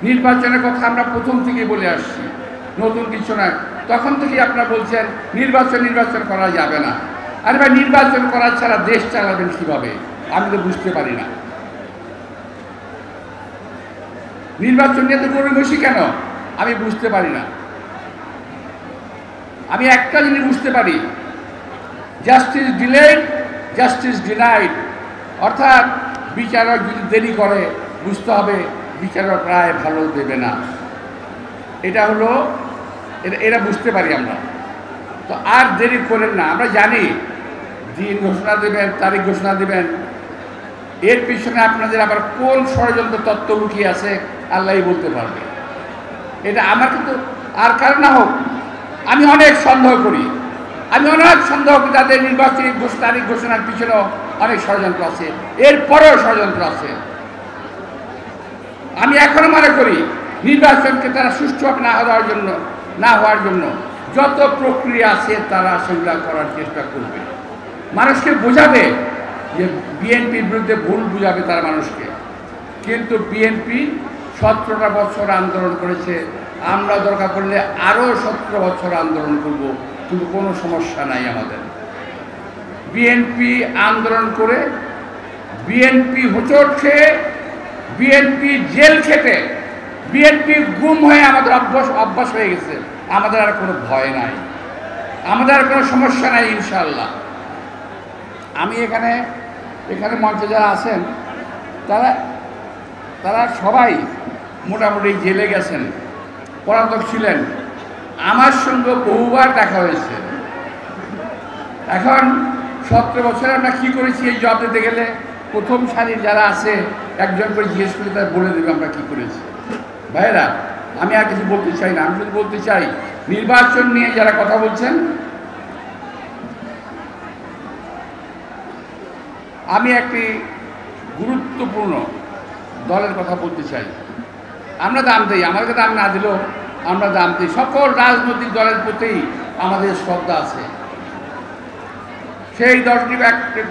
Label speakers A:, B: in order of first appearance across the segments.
A: নির্বাচনের কথা আমরা প্রথম থেকেই বলে আসছি, নতুন কিছু নয়। তখন থেকেই আপনারা বলছেন নির্বাচন করা যাবে না। আরে ভাই, নির্বাচন করা ছাড়া দেশ চালাবেন কিভাবে? আমি তো বুঝতে পারি না। নির্বাচন নিয়ে তো গড়িমসি কেন? আমি বুঝতে পারি না। আমি একটা জিনিস বুঝতে পারি, জাস্টিস ডিলেড, জাস্টিস ডিনাইড। অর্থাৎ বিচারক যদি দেরি করে, বুঝতে হবে বিচারক রায় ভালো দেবে না। এটা হলো, এটা বুঝতে পারি আমরা। তো আর দেরি করেন না। আমরা জানি দিন ঘোষণা দেবেন, তারিখ ঘোষণা দেবেন, এর পিছনে আপনাদের আবার কোন ষড়যন্ত্র তত্ত্ব লুকিয়ে আছে আল্লাহই বলতে পারবে। এটা আমার কিন্তু আর কারণ না হোক, আমি অনেক সন্দেহ করি। তাদের নির্বাচনী তারিখ ঘোষণার পিছনেও অনেক ষড়যন্ত্র আছে, এরপরেও ষড়যন্ত্র আছে। আমি এখনো মনে করি নির্বাচনকে তারা সুষ্ঠুভাবে না হওয়ার জন্য যত প্রক্রিয়া আছে তারা সেগুলো করার চেষ্টা করবে। মানুষকে বোঝাবে যে বিএনপির বিরুদ্ধে ভুল বুঝাবে তারা মানুষকে। কিন্তু বিএনপি 17টা বছর আন্দোলন করেছে, আমরা দরকার পড়লে আরও 17 বছর আন্দোলন করব, কিন্তু কোনো সমস্যা নাই আমাদের। বিএনপি আন্দোলন করে, বিএনপি হোঁচট খেয়ে, বিএনপি জেল খেটে, বিএনপি গুম হয়ে আমাদের অভ্যাস হয়ে গেছে। আমাদের আর কোনো ভয় নাই, আমাদের আর কোনো সমস্যা নাই ইনশাল্লাহ। আমি এখানে মঞ্চে যারা আছেন তারা সবাই মোটামুটি জেলে গেছেন, পলাতক ছিলেন। আমার সঙ্গে বহুবার দেখা হয়েছে। এখন 17 বছরে আমরা কী করেছি এই জব দিতে গেলে প্রথম সারির যারা আছে একজন করে জিজ্ঞেস করে তারা বলে দেবে আমরা কী করেছি। ভাইয়েরা, আমি আর কিছু বলতে চাই না। আমি শুধু বলতে চাই, নির্বাচন নিয়ে যারা কথা বলছেন, আমি একটি গুরুত্বপূর্ণ দলের কথা বলতে চাই। আমরা দাম দিই, আমাদেরকে দাম না দিলেও আমরা দাম দিই। সকল রাজনৈতিক দলের প্রতি আমাদের শ্রদ্ধা আছে। সেই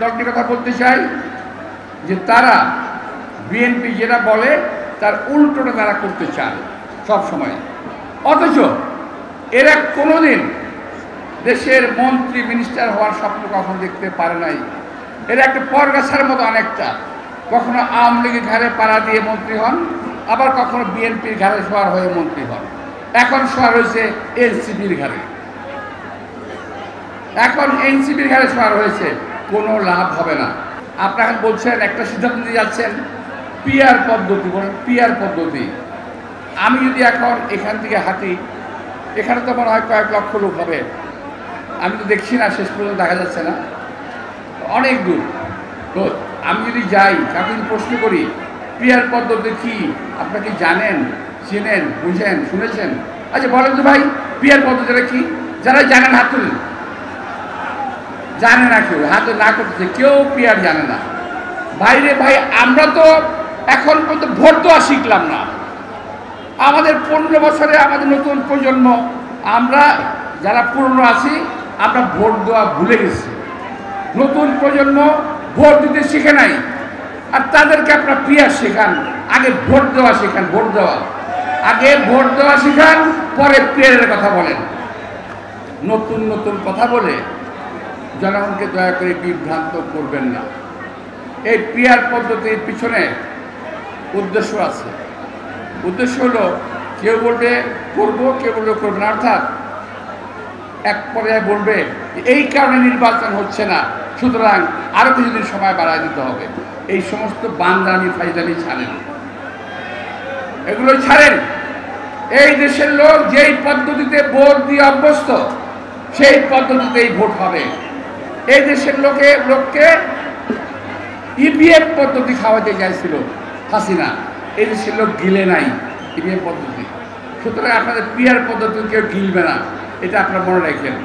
A: দলটি কথা বলতে চাই যে তারা বিএনপি যেটা বলে তার উল্টোটা তারা করতে চান সব সময়। অথচ এরা কোনোদিন দেশের মন্ত্রী মিনিস্টার হওয়ার স্বপ্ন কখনো দেখতে পারে নাই। এরা একটা পরগাছার মতো অনেকটা, কখনো আওয়ামী লীগের ঘাড়ে পাড়া দিয়ে মন্ত্রী হন, আবার কখনো বিএনপির ঘাড়ে সওয়ার হয়ে মন্ত্রী হন। এখন সওয়ার হয়েছে এনসিপির ঘাড়ে, সওয়ার হয়েছে। কোনো লাভ হবে না। আপনারা বলছেন একটা সিদ্ধান্ত নিয়ে যাচ্ছেন পিআর পদ্ধতি, বলেন পিআর পদ্ধতি। আমি যদি এখন এখান থেকে হাঁটি, এখানে তো মনে হয় কয়েক লক্ষ লোক হবে, আমি তো দেখছি না, শেষ পর্যন্ত দেখা যাচ্ছে না, অনেক দূর। তো আমি যদি যাই, তাকে প্রশ্ন করি পিআর পদ্ধতি কি, আপনারা কি জানেন, চেনেন, বুঝেন, শুনেছেন? আচ্ছা বলেন তো ভাই, পিআর পদ্ধতিটা কি? যারা জানেন হাত তুলেন। জানে না কেউ, হাতে না করতেছে, কেউ পিআর জানে না। ভাইরে ভাই, আমরা তো এখন পর্যন্ত ভোট দেওয়া শিখলাম না। আমাদের 15 বছরে আমাদের নতুন প্রজন্ম, আমরা যারা পুরনো আছি, আমরা ভোট দেওয়া ভুলে গেছি। নতুন প্রজন্ম ভোট দিতে শিখে নাই। আর তাদেরকে আপনারা পিআর শেখান, আগে ভোট দেওয়া শেখান। আগে ভোট দেওয়া শেখান, পরে পিআরের কথা বলেন। নতুন কথা বলে জনগণকে দয়া করে বিভ্রান্ত করবেন না। এই পিআর পদ্ধতির পিছনে উদ্দেশ্য আছে। উদ্দেশ্য হলো কেউ বলবে করবো, কেউ বলবে করবে না। অর্থাৎ এক পর্যায়ে বলবে এই কারণে নির্বাচন হচ্ছে না, সুতরাং আরও কিছুদিন সময় বাড়ায় দিতে হবে। এই সমস্ত বান্দামি ফাইদামি ছাড়েন, এগুলো ছাড়েন। এই দেশের লোক যেই পদ্ধতিতে ভোট দিয়ে অভ্যস্ত, সেই পদ্ধতিতেই ভোট হবে। এই দেশের লোককে ইভিএম পদ্ধতি খাওয়াতে চাইছিল হাসিনা, এই দেশের লোক গিলে নাই ইভিএম পদ্ধতি। সুতরাং আপনাদের পিআর পদ্ধতি কেউ গিলবে না, এটা আপনারা মনে রাখেন।